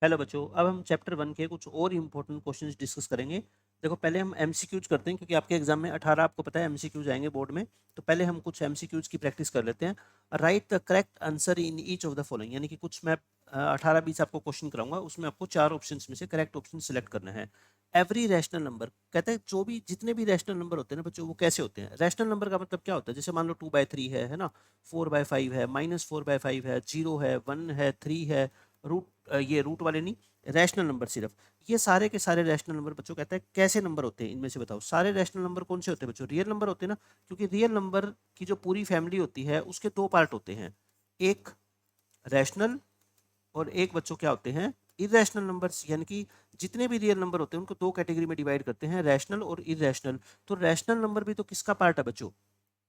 Hello बच्चों, अब हम चैप्टर 1 के कुछ और इम्पोर्टेंट क्वेश्चंस डिस्कस करेंगे। देखो, पहले हम एमसीक्यूज करते हैं क्योंकि आपके एग्जाम में 18 आपको पता है एमसीक्यूज आएंगे बोर्ड में। तो पहले हम कुछ एमसीक्यूज की प्रैक्टिस कर लेते हैं। Right the correct answer in each of the following, यानी कि कुछ मैं 18-20 आपको क्वेश्चन कराऊंगा, उसमें आपको 4 ऑप्शन में से करेक्ट ऑप्शन सिलेक्ट करना है। एवरी रैशनल नंबर, कहते हैं जो भी जितने भी रैशनल नंबर होते हैं ना बच्चों, वो कैसे होते हैं। रैशनल नंबर का मतलब क्या होता है, जैसे मान लो 2/3 है ना, 4/5 है, -4/5 है, 0 है, 1 है, 3 है, ये रूट वाले नहीं, रैशनल नंबर सिर्फ। ये सारे के सारे रैशनल नंबर बच्चों कहते हैं कैसे नंबर होते हैं, इनमें से बताओ। सारे रैशनल नंबर कौन से होते हैं बच्चों? रियल नंबर होते हैं ना, क्योंकि रियल नंबर की जो पूरी फैमिली होती है उसके दो पार्ट होते हैं, एक रैशनल और एक बच्चों क्या होते हैं, इरेशनल नंबर्स। यानी कि जितने भी रियल नंबर होते हैं उनको दो कैटेगरी में डिवाइड करते हैं, रैशनल और इरेशनल। तो रैशनल नंबर भी तो किसका पार्ट है बच्चों?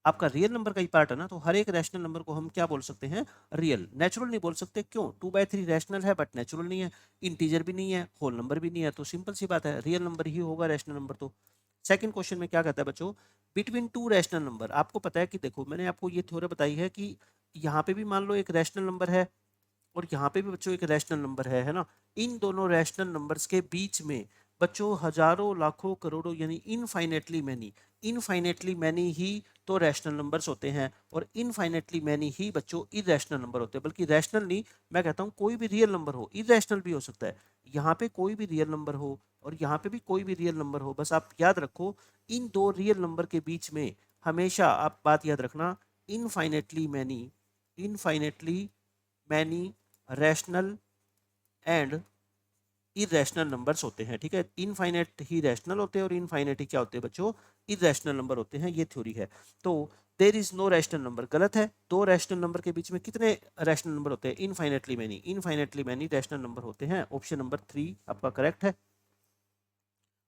आपका रियल नंबर का ही पार्ट है ना। तो हर एक रैशनल नंबर को हम क्या बोल सकते हैं? रियल। नेचुरल नहीं बोल सकते, क्यों? 2/3 रैशनल है बट नेचुरल नहीं है, इंटीजर भी नहीं है, होल नंबर भी नहीं है, तो सिंपल सी बात है, रियल नंबर ही होगा रैशनल नंबर। तो सेकंड क्वेश्चन में क्या कहता है बच्चों? Between two rational number. आपको पता है कि देखो, मैंने आपको ये थ्योरी बताई है कि यहाँ पे भी मान लो एक रैशनल नंबर है और यहाँ पे भी बच्चों एक रैशनल नंबर है ना। इन दोनों रैशनल नंबर्स के बीच में बच्चों हजारों लाखों करोड़ों यानी इनफाइनेटली मैनी ही तो रैशनल नंबर्स होते हैं, और इनफाइनेटली मैनी ही बच्चों इरेशनल नंबर होते हैं। बल्कि रैशनल नहीं, मैं कहता हूँ कोई भी रियल नंबर हो, इरेशनल भी हो सकता है। यहाँ पे कोई भी रियल नंबर हो और यहाँ पे भी कोई भी रियल नंबर हो, बस आप याद रखो इन दो रियल नंबर के बीच में हमेशा आप बात याद रखना, infinitely many rational and irrational numbers होते हैं। ठीक है, इनफाइनेट ही रैशनल होते हैं और इनफाइनेट ही क्या होते हैं बच्चों? इरेशनल नंबर होते हैं। ये थ्योरी है। तो there is no rational number गलत है। दो रैशनल नंबर के बीच में कितने रैशनल नंबर होते हैं? इनफाइनेटली मैनी रैशनल नंबर होते हैं। ऑप्शन नंबर 3 आपका करेक्ट है।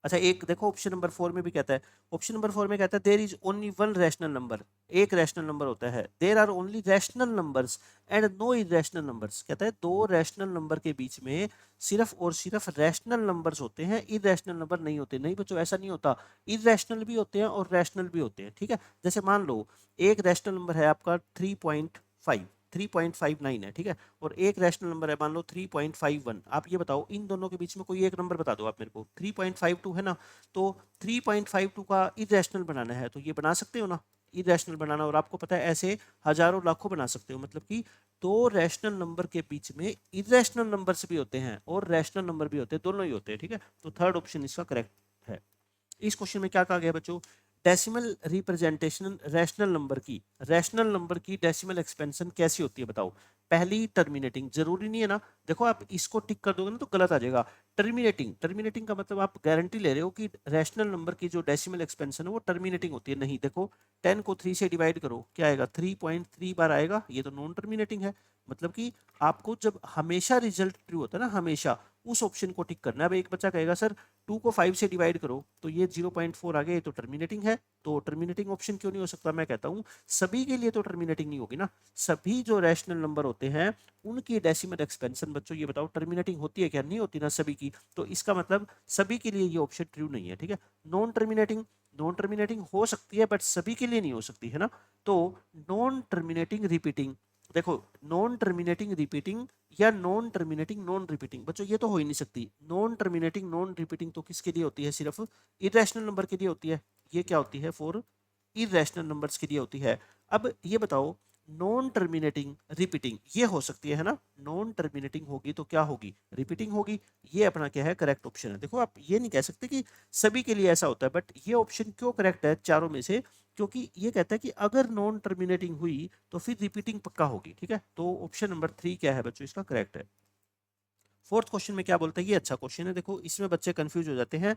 अच्छा, एक देखो ऑप्शन नंबर 4 में भी कहता है, ऑप्शन नंबर 4 में कहता है there is only one rational number, एक रैशनल नंबर होता है। There are only rational numbers and no irrational numbers. कहता है दो रैशनल नंबर के बीच में सिर्फ और सिर्फ रैशनल नंबर्स होते हैं, इरेशनल नंबर नहीं होते। नहीं बच्चों, ऐसा नहीं होता, इरेशनल भी होते हैं और रैशनल भी होते हैं। ठीक है, जैसे मान लो एक रैशनल नंबर है आपका 3.9 है, ठीक है, और एक रैशनल नंबर है मान लो 3.51। आप ये बताओ इन दोनों के बीच में कोई एक नंबर बता दो आप मेरे को। 3.52 है ना, तो 3.52 का इरेशनल बनाना है तो ये बना सकते हो ना, इरेशनल बनाना। और आपको पता है ऐसे हजारों लाखों बना सकते हो, मतलब कि दो रैशनल नंबर के बीच में इरेशनल नंबर्स भी होते हैं और रैशनल नंबर भी होते हैं, दोनों ही होते हैं। ठीक है, तो थर्ड ऑप्शन इसका करेक्ट है। इस क्वेश्चन में क्या कहा गया बच्चों? डेसिमल रिप्रेजेंटेशन रैशनल नंबर की डेसिमल एक्सपेंशन कैसी होती है बताओ। पहली टर्मिनेटिंग, जरूरी नहीं है ना, देखो आप इसको टिक कर दोगे ना तो गलत आ जाएगा। टर्मिनेटिंग का मतलब आप गारंटी ले रहे हो कि रैशनल नंबर की जो डेसिमल एक्सपेंशन है वो टर्मिनेटिंग होती है। नहीं, देखो 10 को 3 से डिवाइड करो, क्या आएगा? 3.3 बार आएगा, ये तो नॉन टर्मिनेटिंग है। मतलब कि आपको जब हमेशा रिजल्ट ट्रू होता है ना, हमेशा उस ऑप्शन को टिक करना है। अब एक बच्चा कहेगा सर 2 को 5 से डिवाइड करो तो ये 0.4 आ गया, ये तो टर्मिनेटिंग है, तो टर्मिनेटिंग ऑप्शन क्यों नहीं हो सकता? मैं कहता हूं सभी के लिए तो टर्मिनेटिंग नहीं होगी ना। सभी जो रैशनल नंबर होते हैं उनकी डेसिमल एक्सपेंशन बच्चों ये बताओ टर्मिनेटिंग होती है क्या? नहीं होती ना सभी की, तो इसका मतलब सभी के लिए ये ऑप्शन ट्रू नहीं है। ठीक है, नॉन टर्मिनेटिंग, नॉन टर्मिनेटिंग हो सकती है बट सभी के लिए नहीं हो सकती है ना। तो नॉन टर्मिनेटिंग रिपीटिंग, देखो नॉन टर्मिनेटिंग रिपीटिंग या नॉन टर्मिनेटिंग नॉन रिपीटिंग, बच्चों ये तो हो ही नहीं सकती। नॉन टर्मिनेटिंग नॉन रिपीटिंग तो किसके लिए होती है? सिर्फ इरेशनल नंबर के लिए होती है। ये क्या होती है? फॉर इरेशनल नंबर्स के लिए होती है। अब ये बताओ नॉन टर्मिनेटिंग रिपीटिंग ये हो सकती है ना, नॉन टर्मिनेटिंग होगी तो क्या होगी? रिपीटिंग होगी। ये अपना क्या है? करेक्ट ऑप्शन है। देखो आप ये नहीं कह सकते कि सभी के लिए ऐसा होता है, बट ये ऑप्शन क्यों करेक्ट है चारों में से? क्योंकि ये कहता है कि अगर नॉन टर्मिनेटिंग हुई तो फिर रिपीटिंग पक्का होगी। ठीक है, तो ऑप्शन नंबर 3 क्या है बच्चों? इसका करेक्ट है। फोर्थ क्वेश्चन में क्या बोलता है? ये अच्छा क्वेश्चन है, देखो इसमें बच्चे कंफ्यूज हो जाते हैं।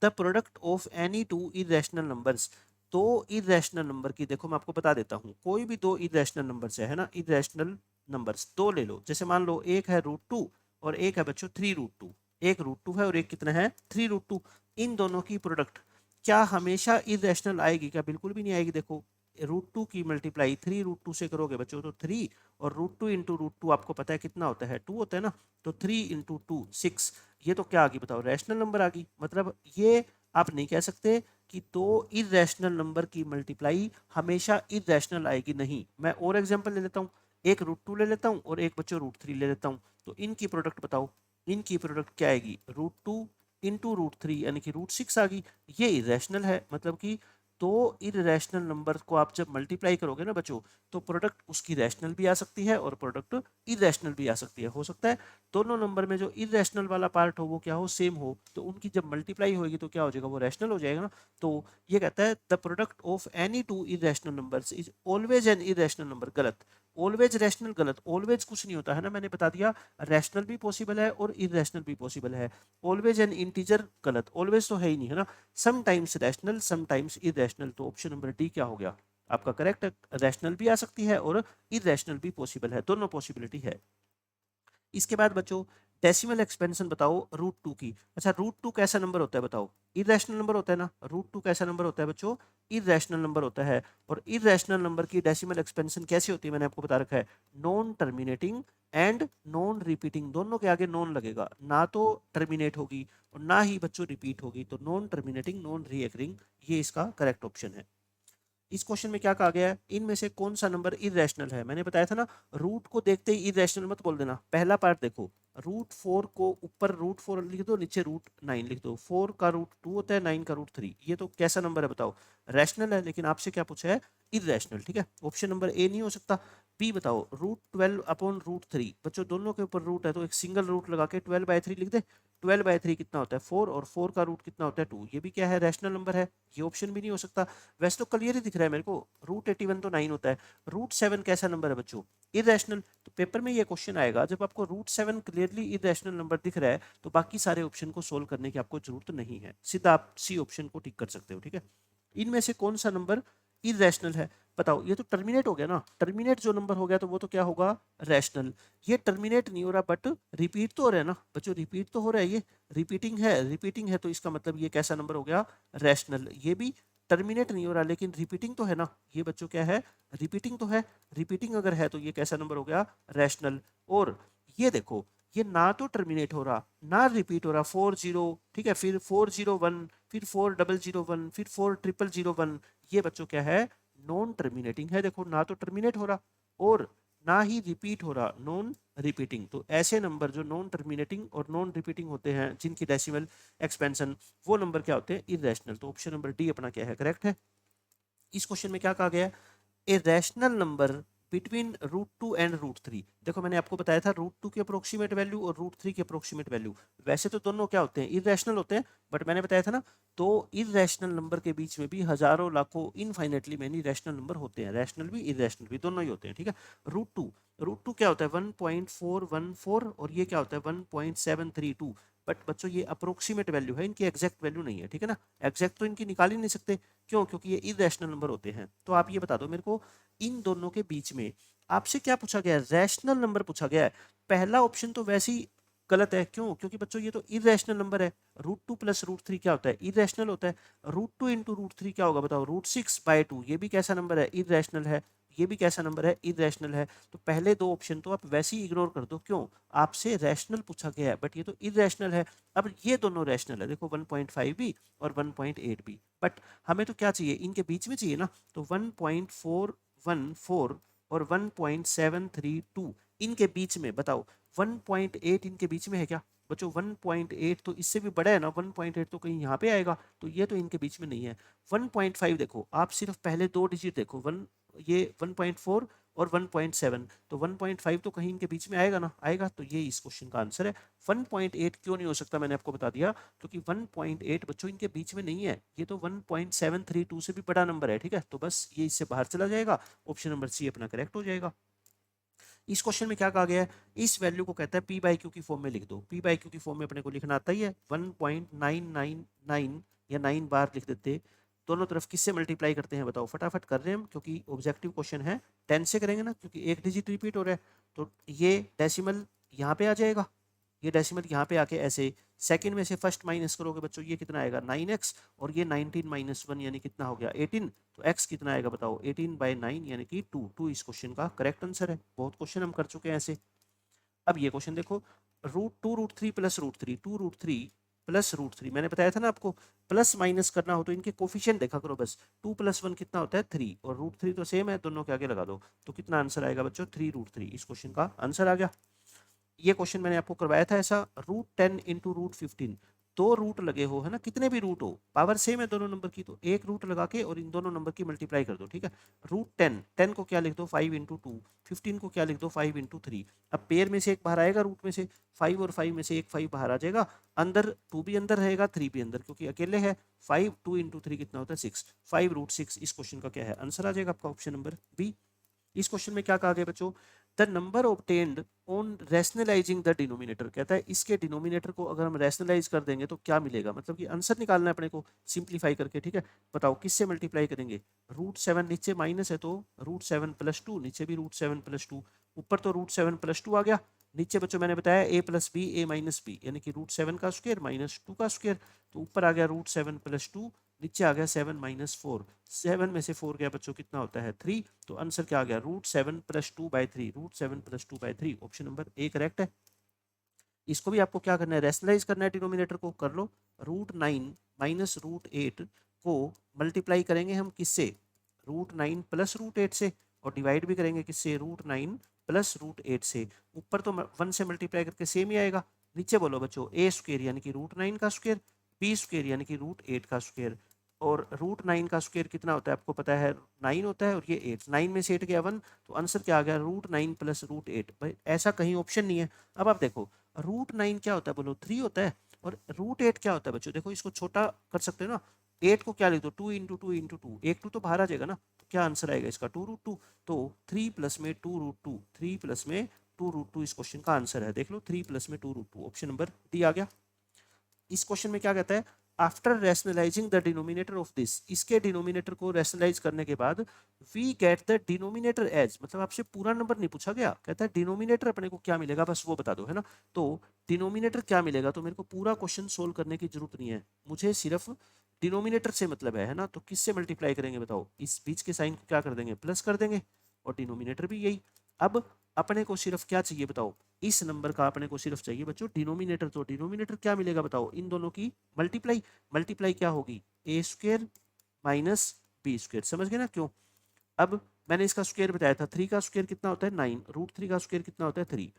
The product of any two irrational numbers, दो इरेशनल नंबर की, देखो मैं आपको बता देता हूँ, कोई भी दो इरेशनल नंबर है ना, इरेशनल नंबर्स दो ले लो। जैसे मान लो एक है √2 और एक है बच्चों 3√2, एक √2 है और एक कितना है? 3√2। इन दोनों की प्रोडक्ट क्या हमेशा इरेशनल आएगी? क्या बिल्कुल भी नहीं आएगी। देखो √2 की मल्टीप्लाई 3√2 से करोगे बच्चों तो 3, और √2 इंटू √2 आपको पता है कितना होता है? 2 होता है ना, तो 3 इंटू 2 6। ये तो क्या आ गई बताओ? रैशनल नंबर आ गई। मतलब ये आप नहीं कह सकते कि दो इरेशनल नंबर की मल्टीप्लाई हमेशा इरेशनल आएगी, नहीं। मैं और एग्जांपल ले लेता हूँ, एक √2 ले लेता हूँ और एक बच्चों √3 ले लेता हूँ, तो इनकी प्रोडक्ट बताओ। इनकी प्रोडक्ट क्या आएगी, √2 इंटू √3 यानी कि √6 आ गई। ये इरेशनल है, मतलब कि दो इरेशनल नंबर को आप जब मल्टीप्लाई करोगे ना बच्चों, तो प्रोडक्ट उसकी रैशनल भी आ सकती है और प्रोडक्ट इरेशनल भी आ सकती है। हो सकता है दोनों नंबर में जो इरेशनल वाला पार्ट हो वो क्या हो, सेम हो, तो उनकी जब मल्टीप्लाई होगी तो क्या हो जाएगा, वो रैशनल हो जाएगा ना। तो ये कहता है the product of any two irrational numbers is always an irrational number. गलत, ऑलवेज रैशनल गलत, ऑलवेज कुछ नहीं होता है ना, मैंने बता दिया। रैशनल भी पॉसिबल है और इरेशनल भी पॉसिबल है। ऑलवेज एन इंटीजर गलत, ऑलवेज तो है ही नहीं है ना। समटाइम्स रैशनल समटाइम्स इरेशनल, तो ऑप्शन नंबर डी क्या हो गया आपका करेक्ट। रैशनल भी आ सकती है और इरेशनल भी पॉसिबल है, दोनों पॉसिबिलिटी है। इसके बाद बच्चों डेसिमल एक्सपेंशन बताओ √2 की। अच्छा √2 कैसा नंबर होता है बताओ, इरेशनल नंबर होता है ना। √2 कैसा नंबर होता है बच्चों, इरेशनल नंबर होता है। और इरेशनल नंबर की डेसिमल एक्सपेंशन कैसी होती है, मैंने आपको बता रखा है, non terminating and non repeating. दोनों के आगे नॉन लगेगा, ना तो टर्मिनेट होगी और ना ही बच्चों रिपीट होगी, तो नॉन टर्मिनेटिंग नॉन रीअकरिंग, ये इसका करेक्ट ऑप्शन है। इस क्वेश्चन में क्या कहा गया है, इनमें से कौन सा नंबर इरेशनल है। मैंने बताया था ना, रूट को देखते ही इरेशनल मत बोल देना। पहला पार्ट देखो, √4 को ऊपर √4 लिख दो, नीचे √9 लिख दो। 4 का √2 होता है, 9 का √3। ये तो कैसा नंबर है बताओ, रैशनल है। लेकिन आपसे क्या पूछा है, इरेशनल। ठीक है, ऑप्शन नंबर ए नहीं हो सकता। बी बताओ, √12 अपॉन √3। बच्चों दोनों के ऊपर रूट है तो एक सिंगल रूट लगा के 12/3 लिख दे। 12/3 कितना होता है 4, और 4 का रूट कितना होता है 2। ये भी क्या है, रैशनल नंबर है। ये ऑप्शन भी नहीं हो सकता। वैसे तो क्लियर ही दिख रहा है मेरे को, √81 तो 9 होता है। √7 कैसा नंबर है बच्चों, इरेशनल। तो पेपर में ये क्वेश्चन आएगा, जब आपको √7 क्लियरली इरेशनल नंबर दिख रहा है तो बाकी सारे ऑप्शन को सोल्व करने की आपको जरूरत नहीं है, सीधा आप सी ऑप्शन को टिक कर सकते हो। ठीक है, इनमें से कौन सा नंबर इरेशनल है बताओ। ये तो टर्मिनेट हो गया ना, टर्मिनेट जो नंबर हो गया तो वो तो क्या होगा, रैशनल। ये टर्मिनेट नहीं हो रहा बट रिपीट तो हो रहा है ना बच्चों, रिपीट तो हो रहा है, ये रिपीटिंग है, रिपीटिंग है, तो इसका मतलब ये कैसा नंबर हो गया, रैशनल। ये भी टर्मिनेट नहीं हो रहा लेकिन रिपीटिंग तो है ना, ये बच्चों क्या है, रिपीटिंग तो है। रिपीटिंग अगर है तो ये कैसा नंबर हो गया, रैशनल। और ये देखो, ये ना तो टर्मिनेट हो रहा ना रिपीट हो रहा, 4 0, ठीक है, फिर 4 0 1, फिर 4 0 0 1, फिर 4 0 0 0 1। ये बच्चों क्या है, नॉन टर्मिनेटिंग है। देखो ना तो टर्मिनेट हो रहा और ना ही रिपीट हो रहा, नॉन रिपीटिंग। तो ऐसे नंबर जो नॉन टर्मिनेटिंग और नॉन रिपीटिंग होते हैं, जिनकी डेसिमल एक्सपेंशन, वो नंबर क्या होते हैं, इरेशनल। तो ऑप्शन नंबर डी अपना क्या है, करेक्ट है। इस क्वेश्चन में क्या कहा गया है, a rational number between √2 and √3। देखो मैंने आपको बताया था √2 की अप्रोक्सीमेट वैल्यू और √3 की अप्रोक्सीमेट वैल्यू, वैसे तो दोनों क्या होते हैं, इरेशनल होते हैं। बट मैंने बताया था ना, तो इरेशनल नंबर के बीच में भी हजारों लाखों इनफाइनेटली मैनी रैशनल नंबर होते हैं, रैशनल भी इरेशनल भी दोनों ही होते हैं। ठीक है, √2 क्या होता है 1.414 और ये क्या होता है 1.732। बट बच्चों ये अप्रोक्सीमेट वैल्यू है, इनकी एग्जैक्ट वैल्यू नहीं है। ठीक है ना, एग्जैक्ट तो इनकी निकाल ही नहीं सकते, क्यों, क्योंकि ये इरेशनल नंबर होते हैं। तो आप ये बता दो मेरे को, इन दोनों के बीच में आपसे क्या पूछा गया है, रैशनल नंबर पूछा गया है। पहला ऑप्शन तो वैसे ही गलत है, क्यों, क्योंकि बच्चों ये तो इरेशनल नंबर है। √2 प्लस √3 क्या होता है, इरेशनल होता है। √2 इंटू √3 क्या होगा बताओ, √6/2। ये भी कैसा नंबर है, इरेशनल है। ये भी कैसा नंबर है, इरेशनल है। तो पहले दो ऑप्शन तो आप वैसे ही इग्नोर कर दो, क्यों, आपसे रैशनल पूछा गया है बट ये तो इरेशनल है। अब ये दोनों रैशनल है, देखो 1.5 भी और 1.8 भी। बट हमें तो क्या चाहिए, इनके बीच में चाहिए ना। तो 1.414 और 1.732 इनके बीच में बताओ, 1.8 इनके बीच में है क्या बच्चों, 1.8 तो इससे भी बड़ा है ना, 1.8 तो कहीं यहाँ पे आएगा, तो ये तो इनके बीच में नहीं है। 1.5 देखो, आप सिर्फ पहले दो डिजिट देखो, ये 1.4 और 1.7, तो 1.5 तो कहीं इनके बीच में आएगा ना, आएगा, तो ये इस क्वेश्चन का आंसर है। 1.8 क्यों नहीं हो सकता, मैंने आपको बता दिया, क्योंकि 1.8 बच्चों इनके बीच में नहीं है, ये तो 1.732 से भी बड़ा नंबर है। ठीक है, तो बस ये इससे बाहर चला जाएगा, ऑप्शन नंबर सी अपना करेक्ट हो जाएगा। इस क्वेश्चन में क्या कहा गया है, इस वैल्यू को कहता है p/q की फॉर्म में लिख दो। p/q की फॉर्म में अपने को लिखना आता ही है, 1.999 या 9 बार लिख देते। दोनों तरफ किससे मल्टीप्लाई करते हैं बताओ, फटाफट कर रहे हैं हम, क्योंकि ऑब्जेक्टिव क्वेश्चन है। 10 से करेंगे ना, क्योंकि एक डिजिट रिपीट हो रहा है, तो ये डेसिमल यहाँ पे आ जाएगा, ये डेसिमल यहाँ पे आके ऐसे सेकंड में से फर्स्ट माइनस करोगे बच्चों, ये कितना आएगा 9x, और ये 19 - 1 यानी कितना हो गया 18। तो x कितना आएगा बताओ, 18/9 यानी कि 2 इस क्वेश्चन का करेक्ट आंसर है। बहुत क्वेश्चन हम कर चुके हैं ऐसे। अब ये क्वेश्चन देखो, √2 √3 प्लस √3, 2 √3 प्लस √3, मैंने बताया था ना आपको, प्लस माइनस करना हो तो इनके कोफिशिएंट देखा करो बस। 2 + 1 कितना होता है 3, और √3 तो सेम है, दोनों के आगे लगा दो, तो कितना आंसर आएगा बच्चों 3 √3। इस क्वेश्चन का आंसर आ गया। ये क्वेश्चन मैंने आपको करवाया था ऐसा, √10 इंटू √15, दो रूट लगे हो है ना, कितने भी रूट हो, पावर सेम है दोनों नंबर की, तो एक रूट लगा के और इन दोनों नंबर की मल्टीप्लाई कर दो, ठीक है। √10, 10 को क्या लिख दो 5 इंटू 2, 15 को क्या लिख दो 5 इंटू 3। अब पेयर में से एक बाहर आएगा, रूट में से 5 और 5 में से एक 5 बाहर आ जाएगा, अंदर 2 भी अंदर रहेगा 3 भी अंदर, क्योंकि अकेले है। 5 2 इंटू 3 कितना होता है 6, 5√6 इस क्वेश्चन का क्या है आंसर आ जाएगा आपका ऑप्शन नंबर बी। इस क्वेश्चन में क्या कहा गया बच्चों, the number obtained on rationalising the denominator, कहता है इसके डिनोमिनेटर को अगर हम रैशनलाइज कर देंगे तो क्या मिलेगा, मतलब कि आंसर निकालना है अपने को सिंप्लीफाई करके, ठीक है। बताओ किससे मल्टीप्लाई करेंगे, √7 नीचे माइनस है तो √7 + 2, नीचे भी √7 + 2, ऊपर तो √7 + 2 आ गया, नीचे बच्चों मैंने बताया a + b a - b, यानी कि √7 का स्क्वायर -2 का स्क्वायर, तो ऊपर आ गया √7 + 2, नीचे आ गया 7 - 4, 7 में से 4 गया बच्चों कितना होता है 3, तो आंसर क्या आ गया √7 + 2/3, √7 + 2/3, ऑप्शन नंबर ए करेक्ट है। इसको भी आपको क्या करना है, रैशनलाइज करना है डिनोमिनेटर को, कर लो। √9 - √8 को मल्टीप्लाई करेंगे हम किससे, √9 + √8 से, और डिवाइड भी करेंगे किससे, √9 + √8 से। ऊपर तो 1 से मल्टीप्लाई करके सेम ही आएगा, नीचे बोलो बच्चों a² यानी कि √9 का स्क्वायर, b² यानी कि √8 का स्क्वायर, और √9 का स्क्वायर कितना होता है आपको पता है 9 होता है, और ये 8, 9 में से 8 गया 1, तो आंसर क्या आ गया √9 + √8। भाई ऐसा कहीं ऑप्शन नहीं है। अब आप देखो √9 क्या होता है बोलो 3 होता है, और √8 क्या होता है बच्चों, देखो इसको छोटा कर सकते हो ना, 8 को क्या लिख दो 2 इंटू 2 इंटू 2, एक 2 तो बाहर आ जाएगा ना, तो क्या आंसर आएगा इसका 2√2, तो 3 प्लस में 2√2, 3 प्लस में 2√2 इस क्वेश्चन का आंसर है, देख लो 3 प्लस में 2√2, ऑप्शन नंबर डी आ गया। इस क्वेश्चन में क्या कहता है, after rationalizing the denominator of this, इसके डिनोमिनेटर को रैशनलाइज करने के बाद we get the denominator as, मतलब आपसे पूरा नंबर नहीं पूछा गया, कहता है डिनोमिनेटर अपने को क्या मिलेगा बस वो बता दो है ना, तो डिनोमिनेटर क्या मिलेगा, तो मेरे को पूरा क्वेश्चन सोल्व करने की जरूरत नहीं है, मुझे सिर्फ डिनोमिनेटर से मतलब है ना, तो किससे मल्टीप्लाई करेंगे बताओ, इस बीच के साइन को क्या कर देंगे प्लस कर देंगे, और डिनोमिनेटर भी यही। अब अपने को सिर्फ क्या चाहिए बताओ, इस नंबर का अपने को सिर्फ चाहिए बच्चों डिनोमिनेटर, तो डिनोमिनेटर क्या मिलेगा बताओ, इन दोनों की मल्टीप्लाई, मल्टीप्लाई क्या होगी a² - b², समझ गए ना क्यों। अब मैंने इसका स्क्वायर बताया था, 3 का स्क्वायर कितना होता है 9, √3 का स्क्वायर कितना होता है 3,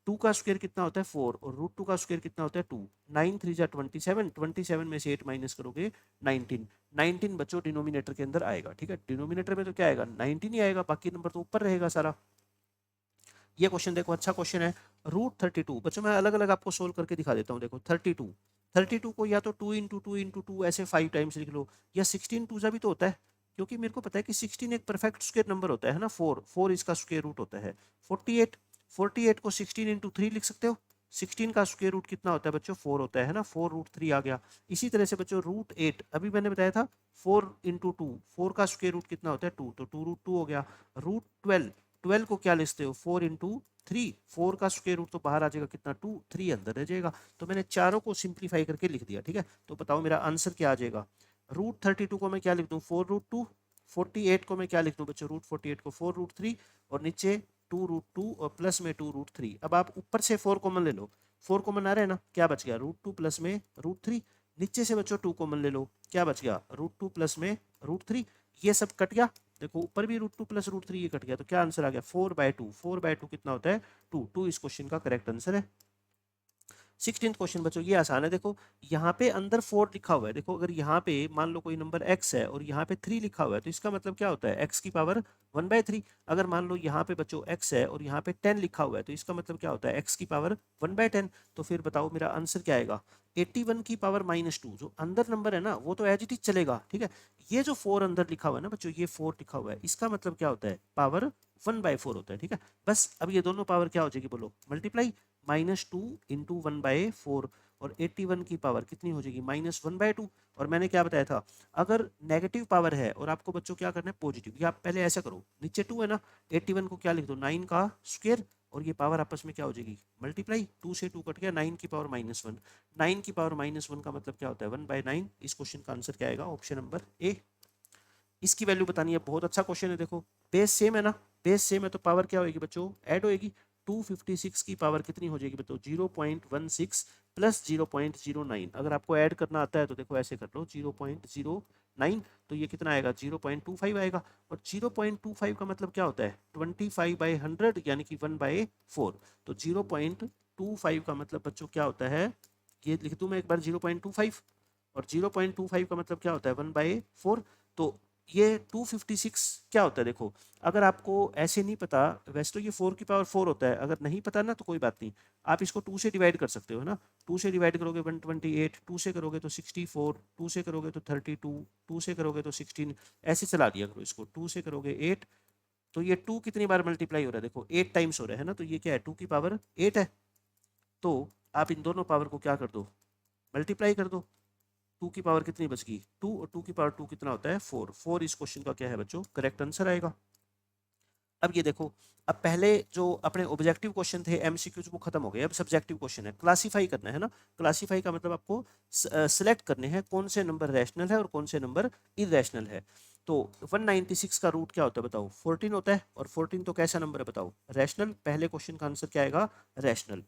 2 का स्क्वायर कितना होता है 4, और √2 का स्क्वायर कितना होता है 2, 9 3 जा 27, 27 में से 8 माइनस करोगे 19, 19 बच्चों डिनोमिनेटर के अंदर आएगा, ठीक है। डिनोमिनेटर में तो क्या आएगा 19 ही आएगा, बाकी नंबर तो ऊपर रहेगा सारा। ये क्वेश्चन देखो अच्छा क्वेश्चन है, √32 बच्चों मैं अलग अलग आपको सोल्व करके दिखा देता हूँ, देखो 32 को या तो 2 इंटू 2 इंटू 2 ऐसे 5 टाइम्स लिख लो, या 16 2 भी तो होता है, क्योंकि मेरे को पता है कि 16 एक परफेक्ट स्क्वायर नंबर होता है ना, 4 इसका स्क्वायर रूट होता है। 48 को 16 इंटू 3 लिख सकते हो, 16 का स्क्वायर रूट कितना होता है बच्चों 4 होता है ना, 4√3 आ गया। इसी तरह से बच्चों √8 अभी मैंने बताया था 4 इंटू 2, 4 का स्क्वायर रूट कितना होता है 2, तो 2√2 हो गया। √12, 12 को क्या लिखते हो 4 इंटू 3, 4 का स्क्वायर रूट तो बाहर आ जाएगा कितना 2, 3 अंदर रह जाएगा, तो मैंने चारों को सिंप्लीफाई करके लिख दिया, ठीक है। तो बताओ मेरा आंसर क्या आ जाएगा, √32 को मैं क्या लिख दूं 4√2, 48 को मैं क्या लिख दूं बच्चों √48 को 4√3, और नीचे 2√2 और प्लस में 2√3। अब आप ऊपर से 4 कॉमन ले लो, 4 कॉमन आ रहा है ना, क्या बच गया √2 प्लस में √3, नीचे से बच्चों 2 कॉमन ले लो, क्या बच गया √2 प्लस में √3, ये सब कट गया, देखो ऊपर भी √2 प्लस √3 ये कट गया, तो क्या आंसर आ गया 4/2, 4/2 कितना होता है 2, 2 इस क्वेश्चन का करेक्ट आंसर है। 16th क्वेश्चन बच्चों ये आसान है, देखो यहाँ पे अंदर 4 लिखा हुआ है, देखो अगर यहाँ पे मान लो कोई नंबर x है और यहाँ पे 3 लिखा हुआ है, तो इसका मतलब क्या होता है x की पावर 1/3। अगर मान लो यहाँ पे बच्चों x है और यहाँ पे 10 लिखा हुआ है, तो इसका मतलब क्या होता है x की पावर 1/10। तो फिर बताओ मेरा आंसर क्या आएगा 81 की पावर -2, जो अंदर नंबर है ना वो तो एज इट इज चलेगा, ठीक है। ये जो 4 अंदर लिखा हुआ है ना बच्चों, ये 4 लिखा हुआ है, इसका मतलब क्या होता है पावर 1/4 होता है, ठीक है। बस अब ये दोनों पावर क्या हो जाएगी बोलो मल्टीप्लाई, -2 इंटू 1/4, और 81 की पावर कितनी हो जाएगी -1/2। और मैंने क्या बताया था, अगर नेगेटिव पावर है और आपको बच्चों क्या करना है पॉजिटिव, ये आप पहले ऐसा करो, नीचे 2 है ना, 81 को क्या लिख दो 9 का स्क्वायर, और ये पावर आपस में क्या हो जाएगी मल्टीप्लाई, 2 से 2 कट गया, 9 की पावर -1, 9 की पावर -1 का मतलब क्या होता है 1/9। इस क्वेश्चन का आंसर क्या आएगा ऑप्शन नंबर ए। इसकी वैल्यू बतानी है, बहुत अच्छा क्वेश्चन है, देखो बेस सेम है ना, बेस सेम है तो पावर क्या होगी बच्चों ऐड होएगी, 256 की पावर कितनी हो जाएगी बच्चों 0.16 प्लस 0.09, अगर आपको ऐड करना आता है तो देखो ऐसे कर लो 0.09, तो ये कितना आएगा 0.25 आएगा, और 0.25 का मतलब क्या होता है 25/100 यानी कि 1/4, तो 0.25 का मतलब बच्चों क्या होता है, ये लिख दूं मैं एक बार 0.25, और 0.25 का मतलब क्या होता है 1/4। तो ये 256 क्या होता है देखो, अगर आपको ऐसे नहीं पता, वैसे तो ये 4 की पावर 4 होता है, अगर नहीं पता ना तो कोई बात नहीं, आप इसको 2 से डिवाइड कर सकते हो है ना। 2 से डिवाइड करोगे 128, 2 से करोगे तो 64, 2 से करोगे तो 32, 2 से करोगे तो 16, ऐसे चला दिया करो इसको। 2 से करोगे 8, तो ये 2 कितनी बार मल्टीप्लाई हो रहा है देखो 8 टाइम्स हो रहा है ना, तो ये क्या है 2 की पावर 8 है। तो आप इन दोनों पावर को क्या कर दो, मल्टीप्लाई कर दो। 2 की पावर कितनी बच गई 2, और 2 की पावर 2 कितना होता है 4। 4 इस क्वेश्चन का क्या है बच्चों, करेक्ट आंसर आएगा। अब ये देखो, अब पहले जो अपने ऑब्जेक्टिव क्वेश्चन थे एमसीक्यूज वो खत्म हो गए, अब सब्जेक्टिव क्वेश्चन है, क्लासीफाई करना है ना। क्लासीफाई का मतलब आपको सिलेक्ट करने हैं कौन से नंबर रैशनल है और कौन से नंबर इरेशनल है। तो 196 का रूट क्या होता है बताओ, 14 होता है, और 14 तो कैसा नंबर है बताओ, रैशनल। पहले क्वेश्चन का आंसर क्या आएगा, रैशनल।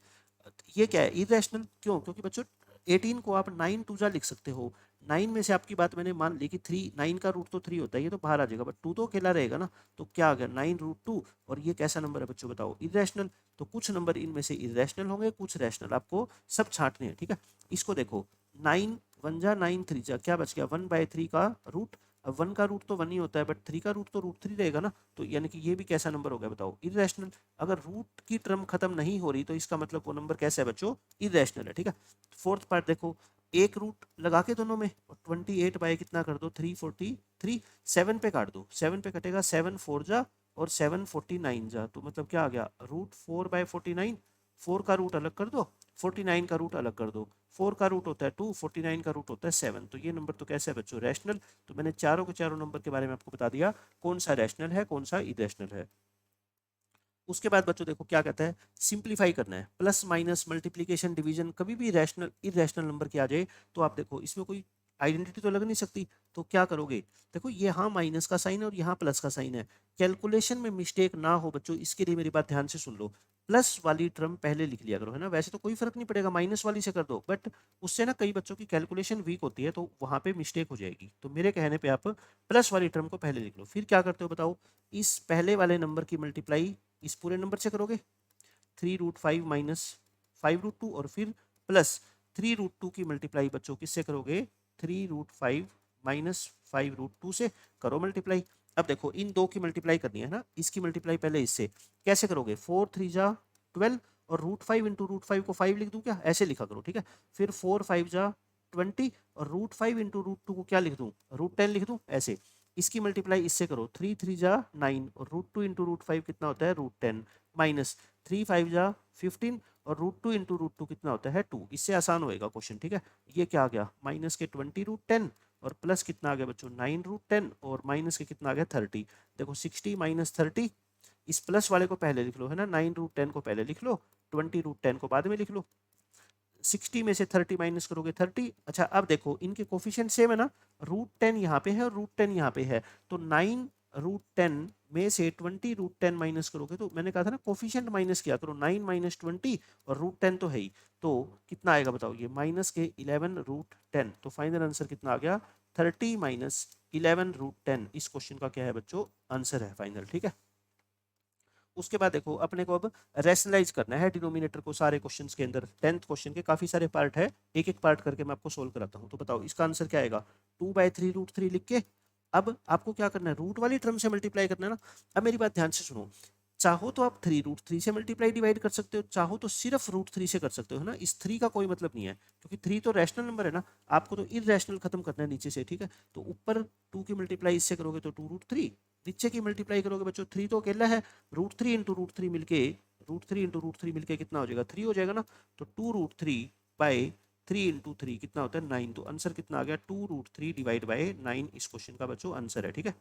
ये क्या है इरेशनल, क्यों, क्योंकि बच्चों 18 को आप 9 टू जा लिख सकते हो। 9 में से आपकी बात मैंने मान ली कि 3, 9 का रूट तो 3 होता है, ये तो बाहर आ जाएगा, बट 2 तो अकेला रहेगा ना। तो क्या आ गया 9√2, और ये कैसा नंबर है बच्चों बताओ, इरेशनल। तो कुछ नंबर इनमें से इरेशनल होंगे, कुछ रैशनल, आपको सब छांटने हैं, ठीक है। इसको देखो 9 1 जा 9 3 जा क्या बच गया 1/3 का रूट। अब 1 का रूट तो 1 ही होता है, बट 3 का रूट तो √3 रहेगा ना, तो यानी कि ये भी कैसा नंबर हो गया बताओ, इरेशनल। अगर रूट की टर्म खत्म नहीं हो रही तो इसका मतलब वो नंबर कैसा है बच्चों, इरेशनल है, ठीक है। फोर्थ पार्ट देखो, एक रूट लगा के दोनों में, 28 बाय कितना कर दो 343, 7 पे काट दो, 7 पे कटेगा 7 4 जा, और 749 जा, तो मतलब क्या आ गया √4/49। 4 का रूट अलग कर दो, 49 का रूट अलग कर दो। 4 का रूट होता है 2, 49 का रूट होता है 7, तो ये नंबर तो कैसा है बच्चों, रैशनल। तो मैंने चारों के चारों नंबर के बारे में आपको बता दिया कौन सा रैशनल है कौन सा इरेशनल है। उसके बाद बच्चों देखो क्या कहता है, सिंप्लीफाई करना है, प्लस माइनस मल्टीप्लीकेशन डिवीजन कभी भी रैशनल इरेशनल नंबर की आ जाए तो आप देखो इसमें कोई आइडेंटिटी तो लग नहीं सकती, तो क्या करोगे, देखो ये यहाँ माइनस का साइन है और यहाँ प्लस का साइन है, कैलकुलेशन में मिस्टेक ना हो बच्चों इसके लिए मेरी बात ध्यान से सुन लो। प्लस वाली टर्म पहले लिख लिया करो है ना, वैसे तो कोई फर्क नहीं पड़ेगा, माइनस वाली से कर दो, बट उससे ना कई बच्चों की कैलकुलेशन वीक होती है तो वहां पे मिस्टेक हो जाएगी, तो मेरे कहने पे आप प्लस वाली टर्म को पहले लिख लो। फिर क्या करते हो बताओ, इस पहले वाले नंबर की मल्टीप्लाई इस पूरे नंबर से करोगे, 3√5 माइनस 5√2, और फिर प्लस 3√2 की मल्टीप्लाई बच्चों किससे करोगे, 3√5 माइनस 5√2 से करो मल्टीप्लाई। अब देखो इन दो की मल्टीप्लाई करनी है ना, इसकी मल्टीप्लाई पहले इससे कैसे करोगे, 4 3 जा 12, और √5 इंटू √5 को 5 लिख दूं क्या, ऐसे लिखा करो, ठीक है। फिर 4 5 जा 20, और √5 इंटू √2 को क्या लिख दूं, √10 लिख दूं ऐसे। इसकी मल्टीप्लाई इससे करो, 3 3 जा 9, और √2 इंटू √5 कितना होता है √10, माइनस 3 5 जा 15, और √2 इंटू √2 कितना होता है 2। इससे आसान होएगा क्वेश्चन, ठीक है। ये क्या आ गया माइनस के 20√10, और प्लस कितना आ गया बच्चों 9√10, और माइनस के कितना आ गया 30। देखो 60 माइनस 30, इस प्लस वाले को पहले लिख लो है ना, 9√10 को पहले लिख लो, 20√10 को बाद में लिख लो। 60 में से 30 माइनस करोगे 30। अच्छा अब देखो इनके कोफिशिएंट सेम है ना, √10 यहाँ पे है और √10 यहाँ पे है, तो 9√10 में से 20√10 माइनस करोगे, तो मैंने कहा था ना कोफिशिएंट माइनस किया करो, 9 माइनस 20, और √10 तो है ही, तो कितना आएगा बताओ, ये माइनस के 11√10, तो फाइनल आंसर कितना आ गया 30 माइनस 11√10। इस क्वेश्चन का क्या है बच्चों, आंसर है फाइनल, ठीक है। उसके बाद देखो अपने को अब रैशनलाइज करना है डिनोमिनेटर को सारे क्वेश्चंस के अंदर। 10th क्वेश्चन के काफी सारे पार्ट है, एक एक पार्ट करके मैं आपको सोल्व कराता हूँ। तो बताओ इसका आंसर क्या आएगा, 2/3√3 लिख के अब आपको क्या करना है, रूट वाली टर्म से मल्टीप्लाई करना है ना। अब मेरी बात ध्यान से सुनो, चाहो तो आप 3√3 से मल्टीप्लाई डिवाइड कर सकते हो, चाहो तो सिर्फ √3 से कर सकते हो है ना, इस 3 का कोई मतलब नहीं है, क्योंकि 3 तो रैशनल नंबर है ना, आपको तो इरेशनल खत्म करना है नीचे से, ठीक है। तो ऊपर 2 की मल्टीप्लाई इससे करोगे तो 2√3, नीचे की मल्टीप्लाई करोगे बच्चों 3 तो अकेला है, √3 इंटू √3 मिलके, √3 इंटू √3 मिलके कितना हो जाएगा 3 हो जाएगा ना, तो 2√3/3 इंटू 3 कितना होता है 9, तो आंसर कितना आ गया 2√3 डिवाइड बाय 9 इस क्वेश्चन का बच्चों आंसर है, ठीक है।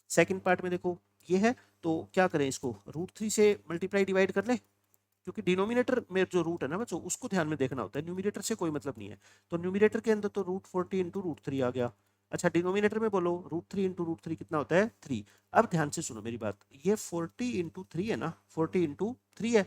सेकंड पार्ट में देखो ये है, तो क्या करें इसको √3 से मल्टीप्लाई डिवाइड कर ले, क्योंकि डिनोमिनेटर में जो रूट है ना बच्चों उसको ध्यान में देखना होता है, न्यूमिनेटर से कोई मतलब नहीं है। तो न्यूमिनेटर के अंदर तो √40 इंटू √3 आ गया। अच्छा डिनोमिनेटर में बोलो √3 इंटू √3 कितना होता है 3। अब ध्यान से सुनो मेरी बात, ये 40 इंटू 3 है ना, 40 इंटू 3 है,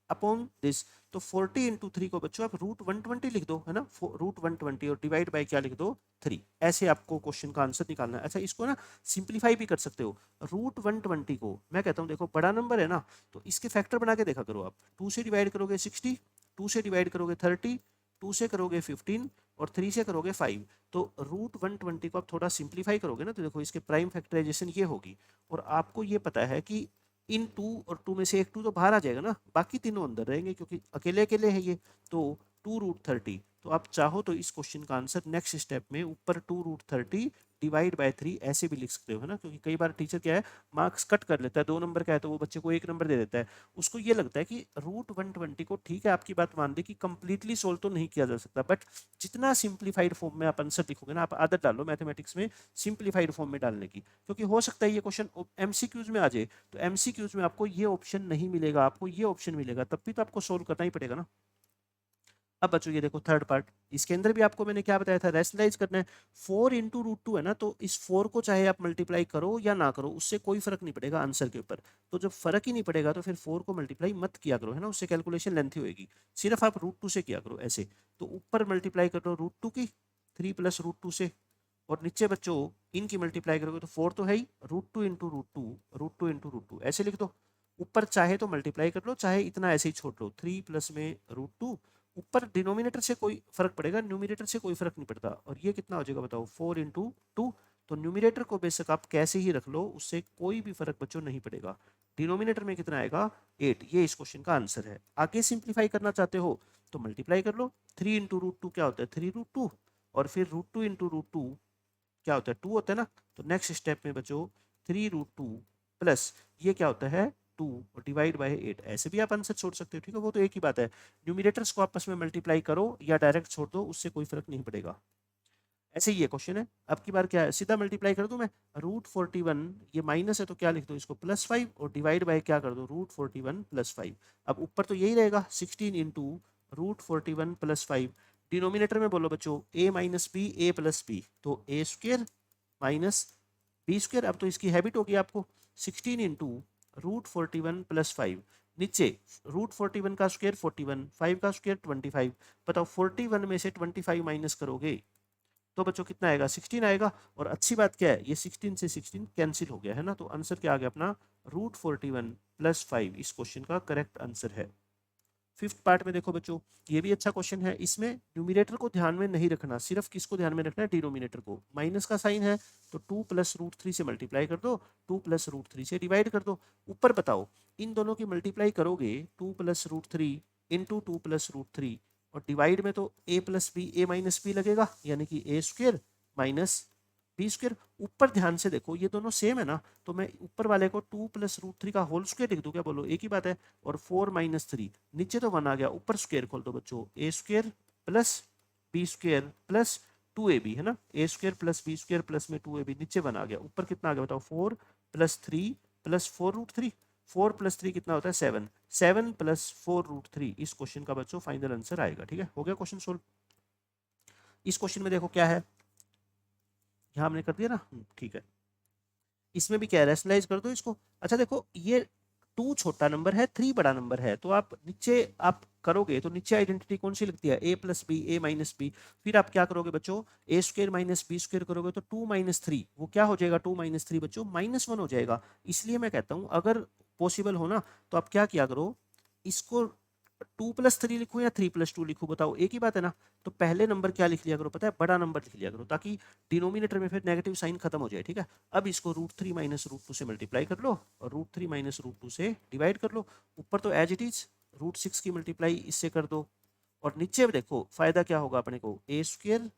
अपॉन दिस। तो 40 इंटू 3 को बच्चों आप रूट 120 लिख दो, है ना, रूट 120 और डिवाइड बाय क्या लिख दो 3। ऐसे आपको क्वेश्चन का आंसर निकालना है। अच्छा, इसको ना सिंप्लीफाई भी कर सकते हो। रूट 120 को मैं कहता हूँ, देखो बड़ा नंबर है ना, तो इसके फैक्टर बना के देखा करो आप। 2 से डिवाइड करोगे 60, 2 से डिवाइड करोगे 30, 2 से करोगे 15 और 3 से करोगे 5। तो रूट 120 को आप थोड़ा सिंप्लीफाई करोगे ना, तो देखो इसके प्राइम फैक्टराइजेशन ये होगी। और आपको ये पता है कि इन 2 और 2 में से एक 2 तो बाहर आ जाएगा ना, बाकी तीनों अंदर रहेंगे क्योंकि अकेले अकेले है ये। तो 2√30। तो आप चाहो तो इस क्वेश्चन का आंसर नेक्स्ट स्टेप में ऊपर 2√30 डिवाइड बाय 3 ऐसे भी लिख सकते हो, है ना, क्योंकि कई बार टीचर क्या है, मार्क्स कट कर लेता है, 2 नंबर का है तो वो बच्चे को 1 नंबर दे देता है। उसको ये लगता है कि रूट 120 को, ठीक है आपकी बात मान ली कि कंप्लीटली सोल्व तो नहीं किया जा सकता, बट जितना सिंप्लीफाइड फॉर्म में आप आंसर लिखोगे ना, आप आदत डालो मैथमेटिक्स में सिंप्लीफाइड फॉर्म में डालने की, क्योंकि हो सकता है ये क्वेश्चन एमसीक्यूज में आ जाए, तो एमसीक्यूज में आपको ये ऑप्शन नहीं मिलेगा, आपको ये ऑप्शन मिलेगा, तब भी तो आपको सोल्व करना ही पड़ेगा ना। अब बच्चों ये देखो थर्ड पार्ट, इसके अंदर भी आपको मैंने क्या बताया था, रैशनलाइज करना है। 4 इंटू रूट टू है ना, तो इस 4 को चाहे आप मल्टीप्लाई करो या ना करो, उससे कोई फर्क नहीं पड़ेगा आंसर के ऊपर। तो जब फर्क ही नहीं पड़ेगा तो फिर 4 को मल्टीप्लाई मत किया करो, है ना, उससे कैलकुलेशन लेंथी होगी। सिर्फ आप रूट 2 से किया करो ऐसे। तो ऊपर मल्टीप्लाई कर लो रूट 2 की 3 प्लस रूट 2 से, और नीचे बच्चों इनकी मल्टीप्लाई करोगे तो 4 तो है ही, root 2 into root 2, root 2 into root 2 ऐसे लिख दो। ऊपर चाहे तो मल्टीप्लाई कर लो, चाहे इतना ऐसे ही छोड़ लो, 3 प्लस में रूट 2। ऊपर डिनोमिनेटर से कोई फर्क पड़ेगा, न्यूमिनेटर से कोई फर्क नहीं पड़ता। और ये कितना हो जाएगा बताओ, 4 इंटू 2। तो न्यूमिनेटर को बेशक आप कैसे ही रख लो, उससे कोई भी फर्क बच्चों नहीं पड़ेगा। डिनोमिनेटर में कितना आएगा 8। ये इस क्वेश्चन का आंसर है। आगे सिंप्लीफाई करना चाहते हो तो मल्टीप्लाई कर लो। 3 इंटू रूट 2 क्या होता है 3√2, और फिर रूट 2 इंटू रूट 2 क्या होता है 2 होता है ना। तो नेक्स्ट स्टेप में बच्चों 3√2 प्लस ये क्या होता है 2 और डिवाइड बाय 8, ऐसे भी आप आंसर छोड़ सकते हो, ठीक है, वो तो एक ही बात है। न्यूमिनेटर्स को आपस में मल्टीप्लाई करो या डायरेक्ट छोड़ दो, उससे कोई फर्क नहीं पड़ेगा। ऐसे ही ये क्वेश्चन है। अब की बार क्या है, सीधा मल्टीप्लाई कर दूं मैं, रूट 41 ये माइनस है तो क्या लिख दो इसको +5, और डिवाइड बाय क्या कर दो रूट 41 +5। अब ऊपर तो यही रहेगा 16 इंटू रूट 41 +5। डिनोमिनेटर में बोलो बच्चों a minus B A plus B, तो A square minus B square. अब तो इसकी हैबिट होगी आपको। 16 इंटू रूट 41 +5, नीचे रूट 41 का स्क्वेयर 41, 5 का स्क्वेयर 25। बताओ 41 में से 25 माइनस करोगे तो बच्चों कितना आएगा 16 आएगा। और अच्छी बात क्या है, ये 16 से 16 कैंसिल हो गया, है ना। तो आंसर क्या आ गया अपना रूट 41 +5 इस क्वेश्चन का करेक्ट आंसर है। फिफ्थ पार्ट में देखो बच्चों, ये भी अच्छा क्वेश्चन है। इसमें न्यूमिनेटर को ध्यान में नहीं रखना, सिर्फ किसको ध्यान में रखना है, डिनोमिनेटर को। माइनस का साइन है तो 2 प्लस रूट 3 से मल्टीप्लाई कर दो, 2 प्लस रूट 3 से डिवाइड कर दो। ऊपर बताओ इन दोनों की मल्टीप्लाई करोगे 2 plus root 3 into 2 plus root 3, और डिवाइड में तो a plus B A minus B लगेगा, यानी कि A square minus B square. ऊपर ध्यान से देखो ये दोनों सेम है ना, तो मैं ऊपर वाले को 2 प्लस रूट 3 का होल स्क्वेयर लिख दूं, क्या बोलो एक ही बात है। और 4 माइनस 3, नीचे तो 1 आ गया, ऊपर स्क्वेयर खोल दो बच्चों, A square plus B square plus 2ab, है ना, A square plus B square plus में 2ab, नीचे 1 आ गया, ऊपर कितना आ गया बताओ 4 प्लस 3 प्लस 4√3। 4 प्लस 3 कितना होता है 7, 7 प्लस 4√3 इस क्वेश्चन का बच्चों फाइनल आंसर आएगा। ठीक है, हो गया क्वेश्चन सोल्व। इस क्वेश्चन में देखो क्या है, यहाँ हमने कर दिया ना, ठीक है। इसमें भी क्या है, रैशनलाइज कर दो इसको। अच्छा देखो ये 2 छोटा नंबर है, 3 बड़ा नंबर है, तो आप नीचे आप करोगे तो नीचे आइडेंटिटी कौन सी लगती है, a plus B A minus B. फिर आप क्या करोगे बच्चों, A square minus B square करोगे तो 2 माइनस 3 वो क्या हो जाएगा, 2 माइनस 3 बच्चों -1 हो जाएगा। इसलिए मैं कहता हूँ अगर पॉसिबल हो ना तो आप क्या किया करो, इसको 2 + 3 लिखूं या 3 + 2 लिखूं, बताओ एक ही बात है ना। तो पहले नंबर क्या लिख लिया करो पता है, बड़ा नंबर लिख लिया करो, ताकि डिनोमिनेटर में फिर नेगेटिव साइन खत्म हो जाए। ठीक है, अब इसको रूट 3 माइनस रूट 2 से मल्टीप्लाई कर लो, और रूट 3 माइनस रूट 2 से डिवाइड कर लो। ऊपर तो एज इट इज रूट 6 की मल्टीप्लाई इससे कर दो, और नीचे देखो फायदा क्या होगा अपने को, ए स्क्वेयर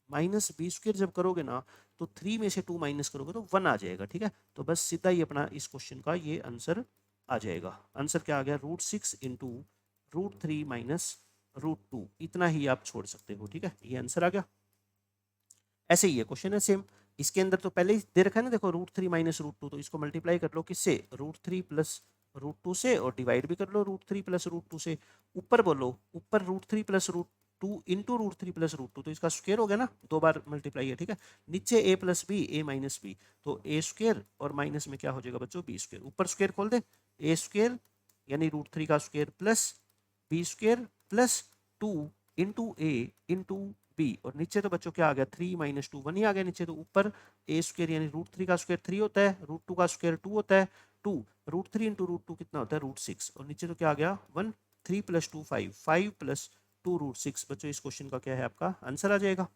माइनस बी स्क्वेयर जब करोगे ना तो 3 में से 2 माइनस करोगे तो 1 आ जाएगा। ठीक है, तो बस सीधा ही अपना इस क्वेश्चन का ये आंसर आ जाएगा। आंसर क्या आ गया, root 6 into root 3 minus root 2, इतना ही आप छोड़ सकते हो। ठीक है, ये आंसर आ गया। ऐसे ही ये क्वेश्चन है सेम, इसके अंदर तो पहले ही दे रखा है ना, देखो रूट 3 माइनस रूट 2, तो इसको मल्टीप्लाई कर लो किससे, रूट 3 प्लस रूट 2 से, और डिवाइड भी कर लो रूट 3 प्लस रूट 2 से। ऊपर बोलो, ऊपर root 3 plus root 2 into root 3 plus root 2, तो इसका स्क्वेयर हो गया ना, 2 बार मल्टीप्लाई है। ठीक है, नीचे a plus B A minus B, तो ए स्क्वेयर और माइनस में क्या हो जाएगा बच्चों बी स्क्वेयर, ऊपर स्क्वेयर खोल दे, ए स्क्वेयर यानी रूट 3 का square plus B square plus 2 into A into B, और नीचे तो बच्चों क्या आ गया 3 माइनस 2 1 ही आ गया नीचे, तो ऊपर ए स्क्वेयर यानी रूट 3 का स्क्वेयर 3 होता है, रूट 2 का स्क्वेयर 2 होता है, 2 रूट 3 इंटू रूट 2 कितना होता है रूट 6, और नीचे तो क्या आ गया 1, 3 प्लस 2 5, 5 प्लस 2 रूट 6। बच्चों इस क्वेश्चन का क्या है आपका आंसर आ जाएगा।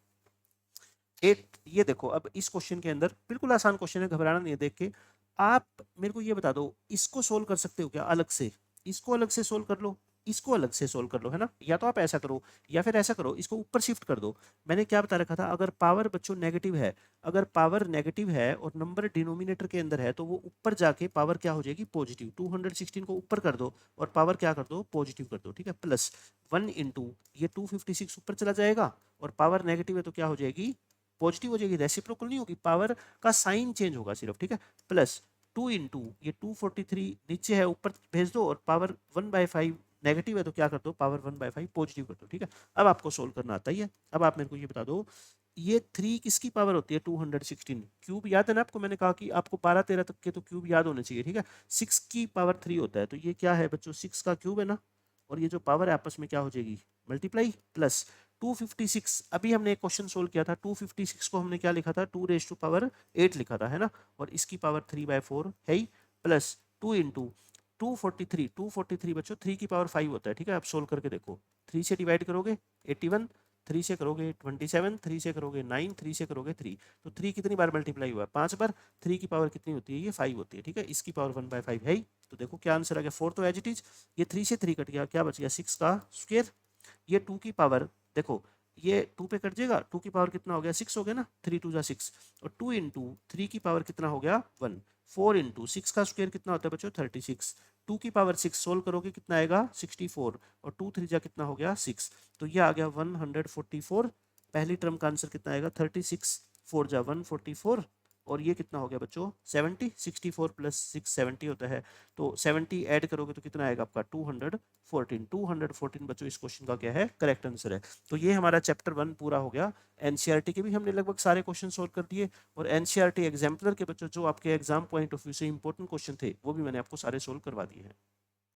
एट, ये देखो अब इस क्वेश्चन के अंदर बिल्कुल आसान क्वेश्चन है, घबराना नहीं है देख के। आप मेरे को ये बता दो इसको सोल्व कर सकते हो क्या अलग से, इसको अलग से सोल्व कर लो, इसको अलग से सोल्व कर लो, है ना, या तो आप ऐसा करो या फिर ऐसा करो इसको ऊपर शिफ्ट कर दो। मैंने क्या बता रखा था, अगर पावर बच्चों नेगेटिव है, अगर पावर नेगेटिव है और नंबर डिनोमिनेटर के अंदर है तो वो ऊपर जाके पावर क्या हो जाएगी पॉजिटिव, 216 को ऊपर कर दो और पावर क्या कर दो पॉजिटिव कर दो, ठीक है, प्लस 1 इंटू ये 256 ऊपर चला जाएगा और पावर नेगेटिव है तो क्या हो जाएगी पॉजिटिव हो जाएगी, रेसिप्रोकल नहीं होगी, पावर का साइन चेंज होगा सिर्फ, ठीक है, प्लस 2 इंटू ये 243 नीचे है ऊपर भेज दो और पावर 1/5 नेगेटिव है तो क्या कर दो पावर 1/5 पॉजिटिव कर दो, ठीक है। अब आपको सोल्व करना आता ही है। अब आप मेरे को ये बता दो ये 3 किसकी पावर होती है 216, क्यूब याद है ना आपको, मैंने कहा कि आपको 12 13 तक के तो क्यूब याद होने चाहिए, ठीक है, 6 की पावर 3 होता है, तो ये क्या है बच्चों 6 का क्यूब है ना, और ये जो पावर है आपस में क्या हो जाएगी मल्टीप्लाई, प्लस 256, अभी हमने एक क्वेश्चन सोल्व किया था 256 को हमने क्या लिखा था 2 रेज टू पावर 8 लिखा था, है ना, और इसकी पावर 3/4 है ही, प्लस 2 इंटू 243 बच्चों 3 की पावर 5 होता है, ठीक है, आप सोल्व करके देखो, 3 से डिवाइड करोगे 81, 3 से करोगे 27, 3 से करोगे 9, 3 से करोगे 3, तो 3 कितनी बार मल्टीप्लाई हुआ है 5 बार, 3 की पावर कितनी होती है ये 5 होती है, ठीक है, इसकी पावर 1/5 है ही, तो देखो क्या आंसर आ गया 4, तो एज इट इज, ये 3 से 3 कट गया, क्या बच गया 6 का स्क्वायर, ये 2 की पावर देखो ये 2 पे कट जाएगा, 2 की पावर कितना हो गया 6 हो गया ना, 3 2 जा 6, और 2 इंटू 3 की पावर कितना हो गया 1, 4 इंटू 6 का स्क्वायर कितना होता है बच्चों 36, 2 की पावर 6 सोल्व करोगे कितना आएगा 64, और 2 3 जा कितना हो गया 6, तो ये आ गया 144, पहली टर्म का आंसर कितना आएगा 36, 4 जा 144, और ये कितना हो गया बच्चों 70, 64 प्लस 6 70 होता है, तो 70 ऐड करोगे तो कितना आएगा आपका 214 बच्चों इस क्वेश्चन का क्या है करेक्ट आंसर है। तो ये हमारा चैप्टर 1 पूरा हो गया। एनसीईआरटी के भी हमने लगभग सारे क्वेश्चन सोल्व कर दिए, और एनसीईआरटी एग्जाम्पलर के बच्चों जो आपके एग्जाम पॉइंट ऑफ व्यू से इंपॉर्टेंट क्वेश्चन थे वो भी मैंने आपको सारे सोल्व करवा दिए हैं।